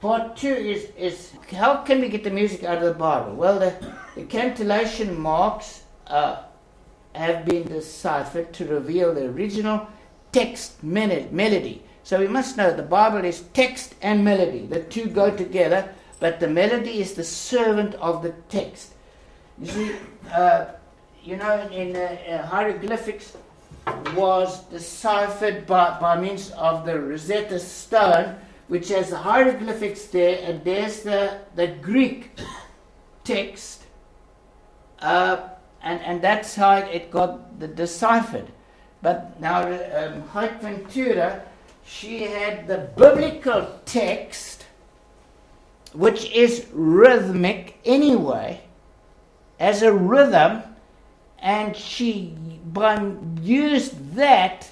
part 2 is how can we get the music out of the Bible? Well, the cantillation marks have been deciphered to reveal the original text melody. So we must know the Bible is text and melody. The two go together, but the melody is the servant of the text. You see, in hieroglyphics was deciphered by means of the Rosetta Stone, which has the hieroglyphics there, and there's the Greek text, and that's how it got deciphered. But now Haik Vantura, she had the biblical text, which is rhythmic anyway, as a rhythm, and she used that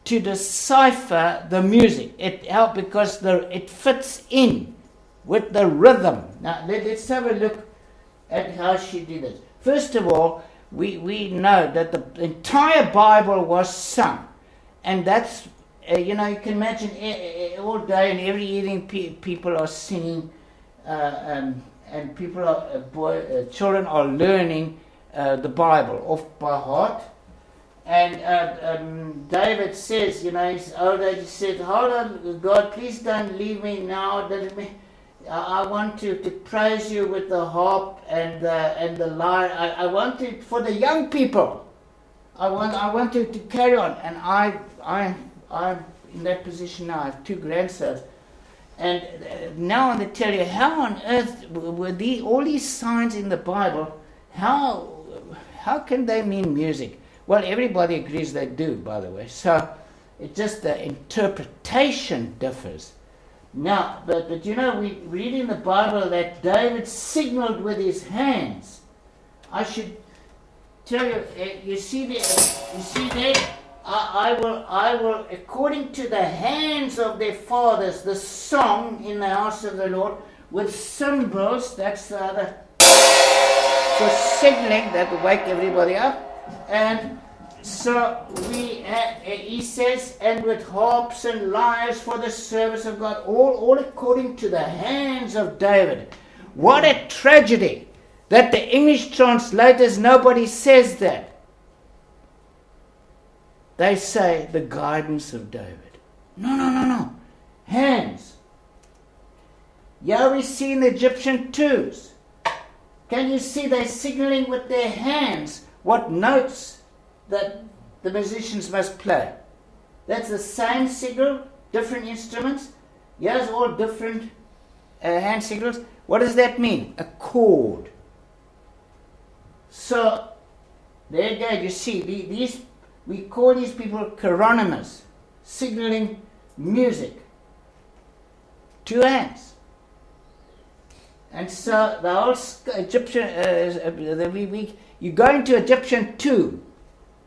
to decipher the music. It helped because it fits in with the rhythm. Now let's have a look at how she did it. First of all, we know that the entire Bible was sung, and that's you can imagine all day and every evening people are singing, and people children are learning the Bible off by heart. And David says, his old age, he said, "Hold on, God, please don't leave me now. I want to praise you with the harp and the lyre. I want to, for the young people. I want to carry on." And I'm in that position now. I have 2 grandsons, and now they tell you, how on earth were all these signs in the Bible? How can they mean music? Well, everybody agrees they do, by the way. So it's just the interpretation differs. Now, but we read in the Bible that David signaled with his hands. I should tell you, you see there, I will, according to the hands of their fathers, the song in the house of the Lord with cymbals. That's the other. For signaling, that will wake everybody up. And so he says, and with harps and lyres for the service of God, all according to the hands of David. What a tragedy that the English translators, nobody says that. They say the guidance of David. No. Hands. Yeah, we see in the Egyptian tombs. Can you see they're signaling with their hands what notes that the musicians must play? That's the same signal, different instruments. Here's all different hand signals. What does that mean? A chord. So, there you go. You see, these we call these people chironomers, signaling music. 2 hands. And so the whole Egyptian, you go into Egyptian tomb,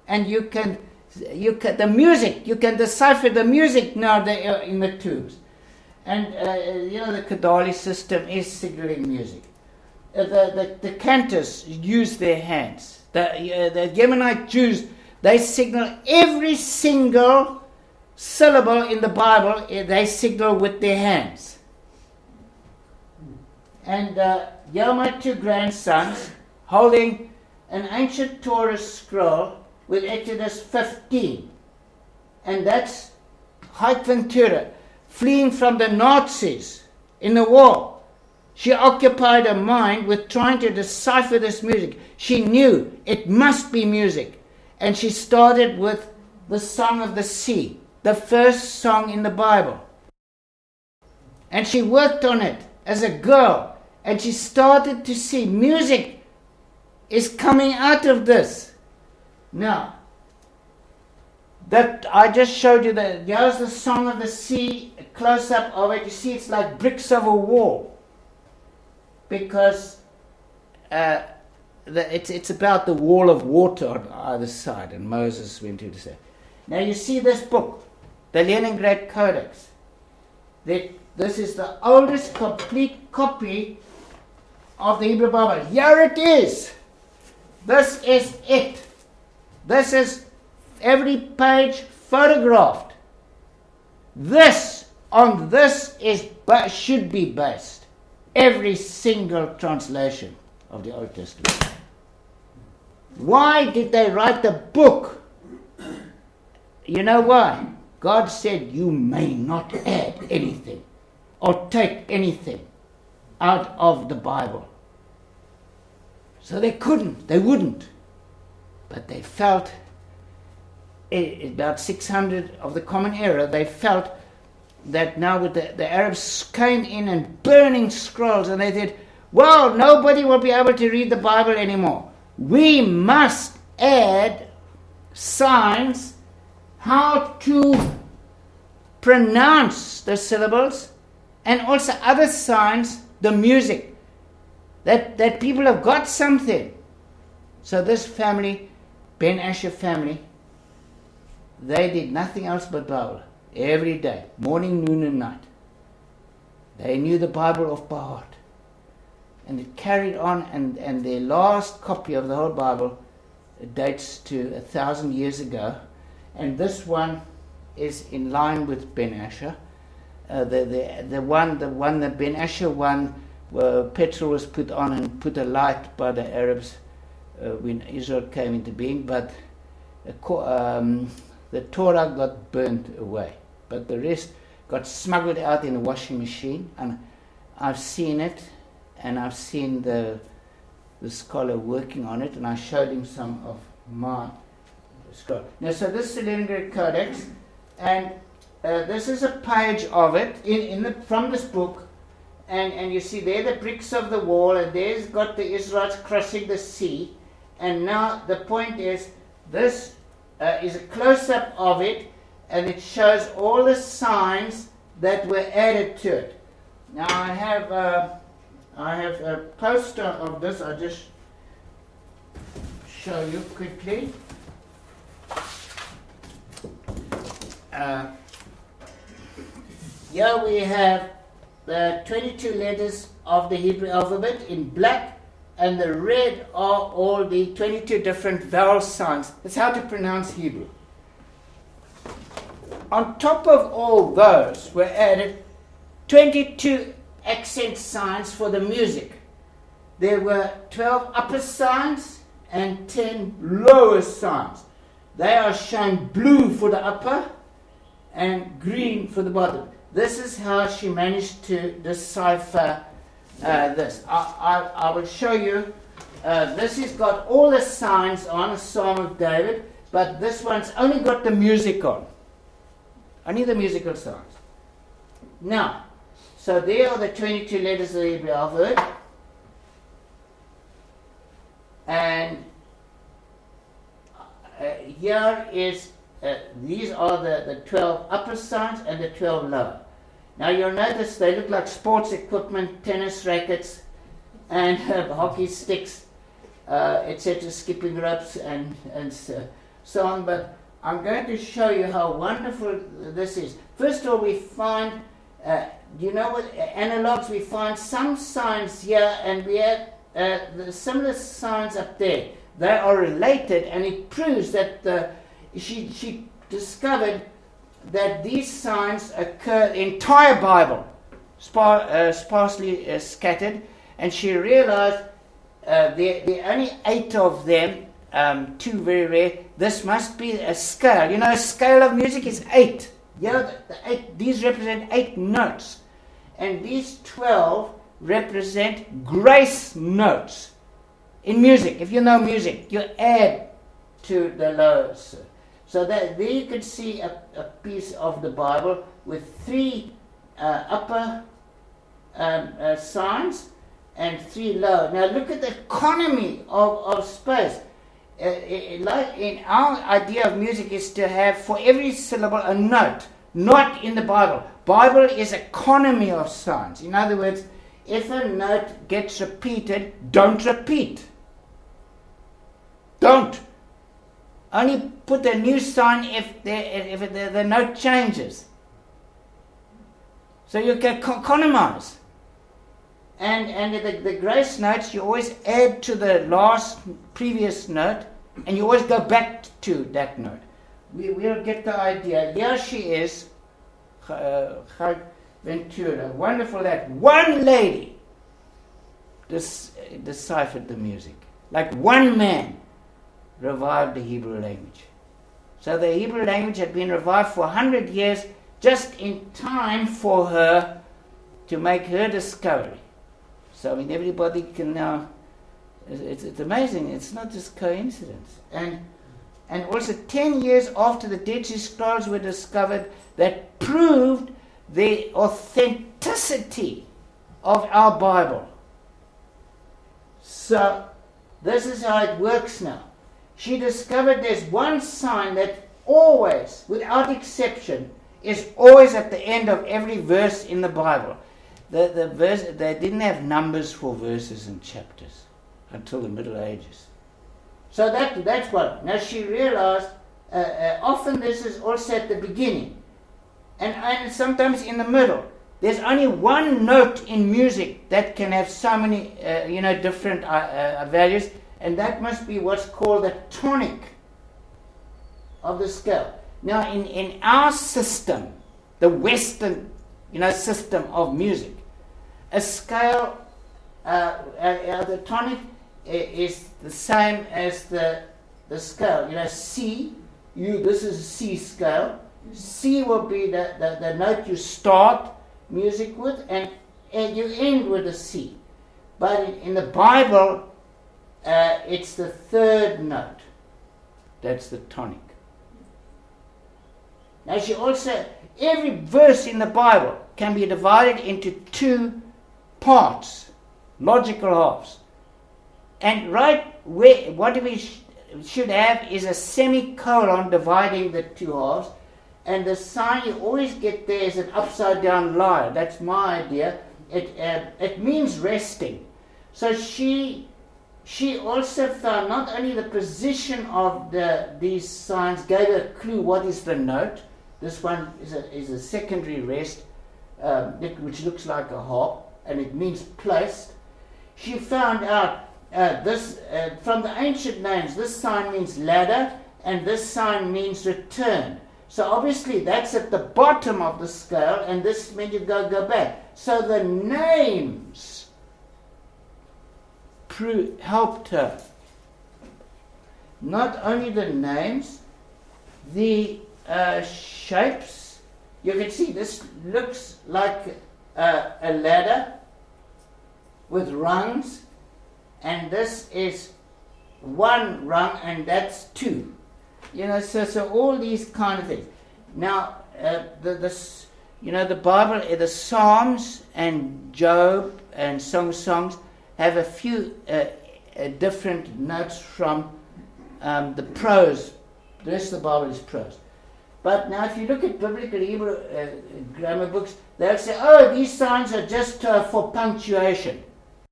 and you can the music, you can decipher the music now in the tombs. And the Kadali system is signaling music. The cantors use their hands. The Yemenite Jews, they signal every single syllable in the Bible. They signal with their hands. And here are my 2 grandsons holding an ancient Torah scroll with Exodus 15. And that's Haik Vantura, fleeing from the Nazis in the war. She occupied her mind with trying to decipher this music. She knew it must be music. And she started with the Song of the Sea, the first song in the Bible. And she worked on it as a girl. And she started to see music is coming out of this. Now, that I just showed you that here's the Song of the Sea, a close-up of it. You see it's like bricks of a wall. Because it's about the wall of water on either side, and Moses went to say. Now you see this book, the Leningrad Codex. This is the oldest complete copy of the Hebrew Bible. Here it is. This is it. This is every page photographed. This on this should be based every single translation of the Old Testament. Why did they write the book? You know why? God said you may not add anything or take anything out of the Bible. So they wouldn't. But they felt, about 600 of the Common Era, they felt that now with the Arabs came in and burning scrolls, and they said, well, nobody will be able to read the Bible anymore. We must add signs how to pronounce the syllables, and also other signs, the music, that people have got something. So this family, Ben Asher family, they did nothing else but Bible every day, morning, noon, and night. They knew the Bible off by heart. And it carried on, and their last copy of the whole Bible dates to 1,000 years ago. And this one is in line with Ben Asher. The Ben Asher one, where petrol was put on and put alight by the Arabs when Israel came into being, but the Torah got burnt away. But the rest got smuggled out in a washing machine, and I've seen it, and I've seen the scholar working on it, and I showed him some of my scroll. Now, so this is the Leningrad Codex, and this is a page of it from this book, and you see there the bricks of the wall, and there's got the Israelites crossing the sea, and now the point is, this is a close-up of it, and it shows all the signs that were added to it. Now I have a poster of this. I'll just show you quickly. Here we have the 22 letters of the Hebrew alphabet in black, and the red are all the 22 different vowel signs. That's how to pronounce Hebrew. On top of all those were added 22 accent signs for the music. There were 12 upper signs and 10 lower signs. They are shown blue for the upper and green for the bottom. This is how she managed to decipher this. I will show you. This has got all the signs on, a Psalm of David, but this one's only got the music on. Only the musical signs. Now, so there are the 22 letters of the Hebrew alphabet. And here is, these are the 12 upper signs and the 12 lower. Now you'll notice they look like sports equipment, tennis rackets, and hockey sticks, etc., skipping ropes, and so on. But I'm going to show you how wonderful this is. First of all, we find, do you know what analogs? We find some signs here, and we have the similar signs up there. They are related, and it proves that she discovered that these signs occur in the entire Bible, sparsely scattered, and she realized there are only 8 of them, 2 very rare. This must be a scale. You know, a scale of music is 8. Yeah, these represent 8 notes, and these 12 represent grace notes in music. If you know music, you add to the lowers. So that there you can see a piece of the Bible with 3 upper signs and 3 lower. Now look at the economy of space. Like in our idea of music is to have for every syllable a note, not in the Bible. Bible is economy of signs. In other words, if a note gets repeated, don't repeat. Don't. Only put a new sign if the note changes. So you can economize. And the grace notes, you always add to the previous note, and you always go back to that note. We'll get the idea. Here she is Haik Vantura. Wonderful that one lady deciphered the music. Like one man revived the Hebrew language. So the Hebrew language had been revived for 100 years, just in time for her to make her discovery. So I mean, everybody can now. It's amazing. It's not just coincidence. And also 10 years after the Dead Sea Scrolls were discovered, that proved the authenticity of our Bible. So this is how it works now. She discovered there's one sign that always, without exception, is always at the end of every verse in the Bible. The verse, they didn't have numbers for verses and chapters until the Middle Ages. So that's what. Now she realized often this is also at the beginning and sometimes in the middle. There's only one note in music that can have so many different values, and that must be what's called the tonic of the scale. Now in our system, the Western system of music, a scale, the tonic is the same as the scale. C, this is a C scale. C will be the note you start music with, and you end with a C. But in the Bible, it's the third note. That's the tonic. Now she also, every verse in the Bible can be divided into two parts, logical halves. And what we should have is a semicolon dividing the two halves. And the sign you always get there is an upside down lyre. That's my idea. It means resting. So she also found not only the position of these signs, gave her a clue what is the note. This one is a secondary rest, which looks like a harp, and it means placed. She found out this from the ancient names. This sign means ladder, and this sign means return. So obviously that's at the bottom of the scale, and this means you go back. So the names helped her. Not only the names, the shapes. You can see this looks like a ladder with rungs, and this is one rung, and that's two. So all these kind of things. Now, the Bible, the Psalms and Job and Songs have a few different notes from the prose. The rest of the Bible is prose. But now if you look at biblical Hebrew grammar books, they'll say, oh, these signs are just for punctuation.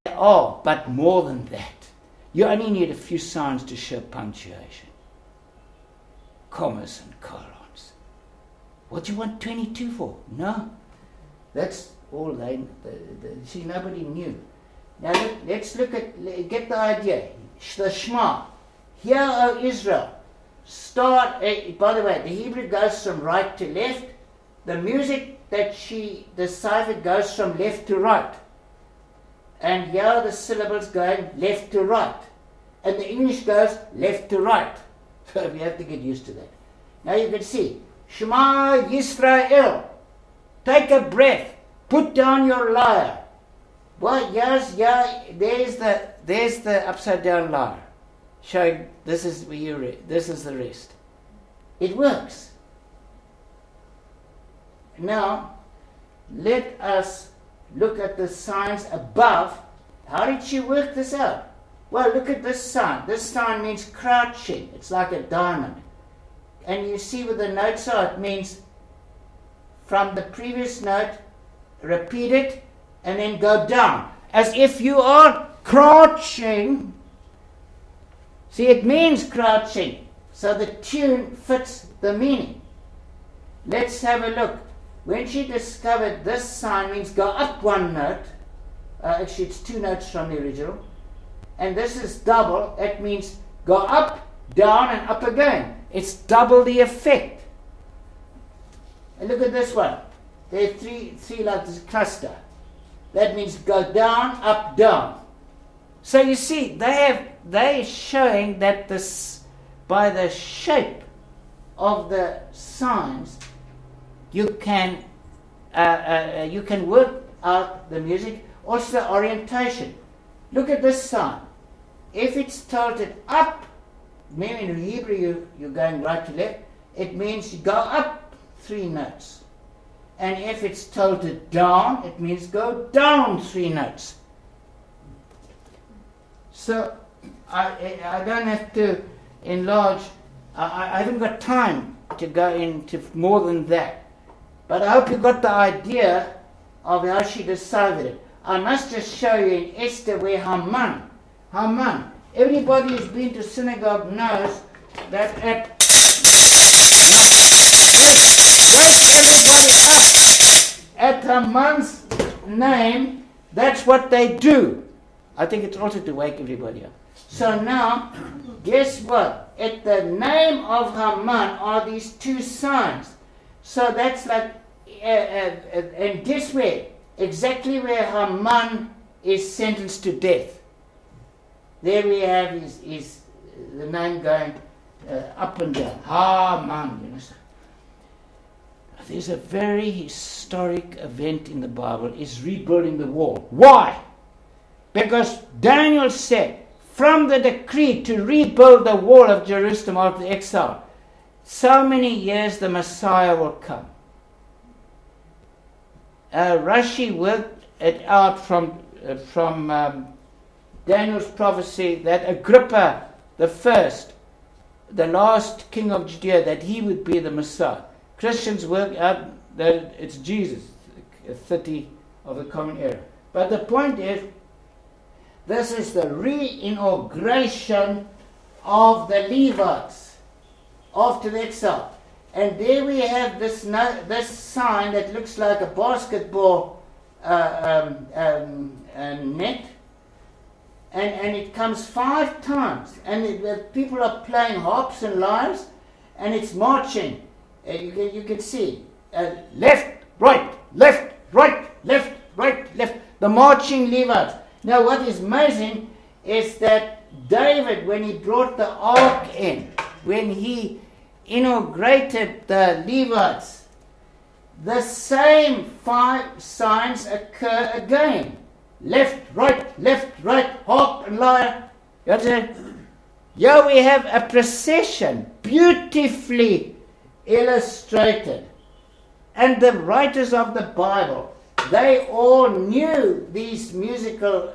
They are, but more than that. You only need a few signs to show punctuation. Commas and colons. What do you want 22 for? No. That's all see, nobody knew. Now let's get the idea. The Shema. Hear, O Israel. Start, by the way, the Hebrew goes from right to left. The music that she deciphered goes from left to right. And here are the syllables going left to right. And the English goes left to right. So we have to get used to that. Now you can see, Shema Yisrael. Take a breath. Put down your lyre. Well, there's the upside down lyre, showing this is where this is the rest. It works. Now, let us look at the signs above. How did she work this out? Well, look at this sign. This sign means crouching. It's like a diamond. And you see where the notes are. It means from the previous note, repeat it, and then go down. As if you are crouching. See, it means crouching. So the tune fits the meaning. Let's have a look. When she discovered this sign means go up one note. Actually, it's two notes from the original. And this is double. That means go up, down, and up again. It's double the effect. And look at this one. There are three like this cluster. That means go down, up, down. So you see, they're showing that this, by the shape of the signs, you can work out the music. Also orientation. Look at this sign. If it's tilted up, maybe in Hebrew you're going right to left, it means you go up 3 notes. And if it's tilted down, it means go down 3 notes. So I don't have to enlarge. I haven't got time to go into more than that. But I hope you got the idea of how she deciphered it. I must just show you in Esther where Haman, everybody who's been to synagogue knows that at Haman's name, that's what they do. I think it's also to wake everybody up. So now, guess what? At the name of Haman are these 2 signs. So that's like, and guess where? Exactly where Haman is sentenced to death. There we have his the name going up and down. Haman, you know. There's a very historic event in the Bible, is rebuilding the wall. Why? Because Daniel said, from the decree to rebuild the wall of Jerusalem after the exile, so many years the Messiah will come. Rashi worked it out from Daniel's prophecy that Agrippa the first, the last king of Judea, that he would be the Messiah. Christians work out that it's Jesus, 30 of the Common Era. But the point is, this is the re-inauguration of the Levites after the exile. And there we have this sign that looks like a basketball net. And it comes 5 times. And people are playing harps and lyres, and it's marching. You can see left, right, left, right, left, right, left. The marching Levites. Now what is amazing is that David, when he brought the ark in, when he inaugurated the Levites, the same 5 signs occur again. Left, right, harp and lyre. You understand? Here we have a procession, beautifully illustrated. And the writers of the Bible, they all knew these musical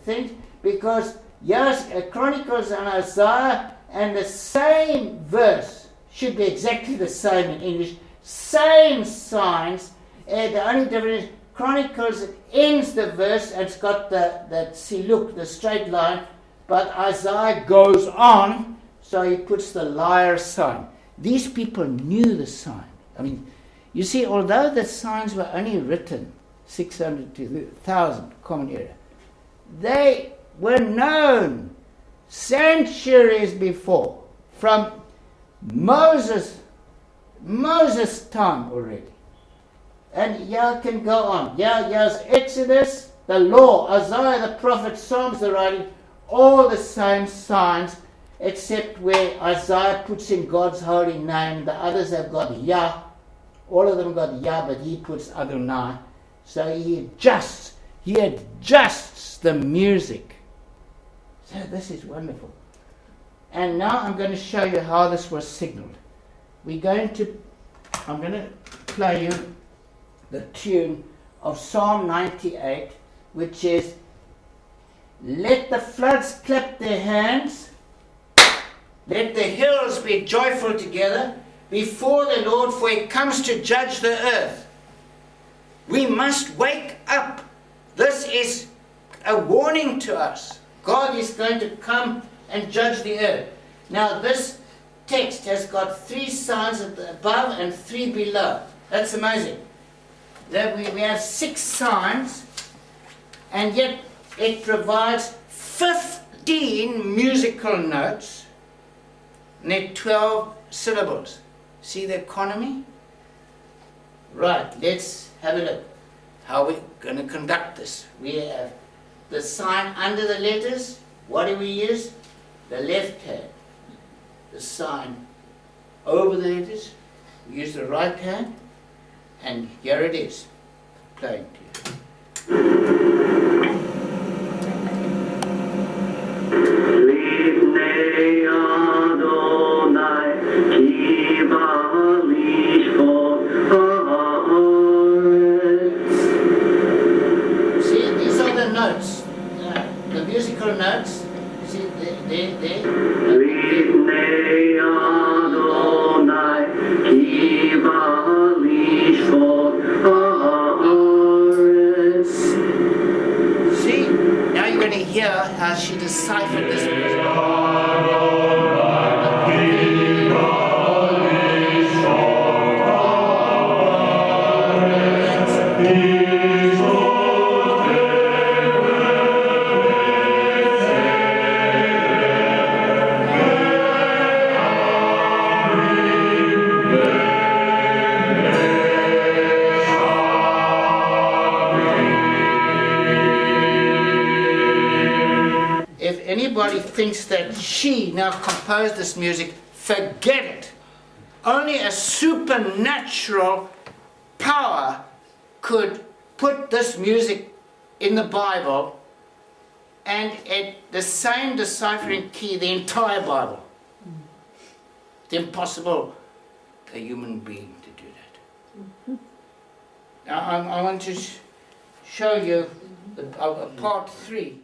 things, because yes, Chronicles and Isaiah, and the same verse should be exactly the same in English, same signs. The only difference is Chronicles ends the verse and it's got that siluk, the straight line, but Isaiah goes on, so he puts the lyre sign. These people knew the sign. I mean, you see, although the signs were only written 600 to 1,000 Common Era, they were known centuries before, from Moses' time already. And yeah, can go on. Here's Exodus, the law, Isaiah the prophet, Psalms the writing, all the same signs, except where Isaiah puts in God's holy name. The others have got Yah. All of them got Yah, but he puts Adonai. So he adjusts the music. So this is wonderful. And now I'm going to show you how this was signaled. I'm going to play you the tune of Psalm 98, which is, let the floods clap their hands, let the hills be joyful together before the Lord, for he comes to judge the earth. We must wake up. This is a warning to us. God is going to come and judge the earth. Now this text has got 3 signs above and 3 below. That's amazing. That we have 6 signs, and yet it provides 15 musical notes and 12 syllables. See the economy? Right, let's have a look. How we're going to conduct this. We have the sign under the letters. What do we use? The left hand. The sign over the letters. We use the right hand. And here it is. Playing to you. See, these are the notes, the musical notes. See, there. See, now you're going to hear how she deciphered this music. If anybody thinks that she now composed this music, forget it. Only a supernatural power could put this music in the Bible and at the same deciphering key the entire Bible. It's impossible for a human being to do that. Now I want to show you part 3.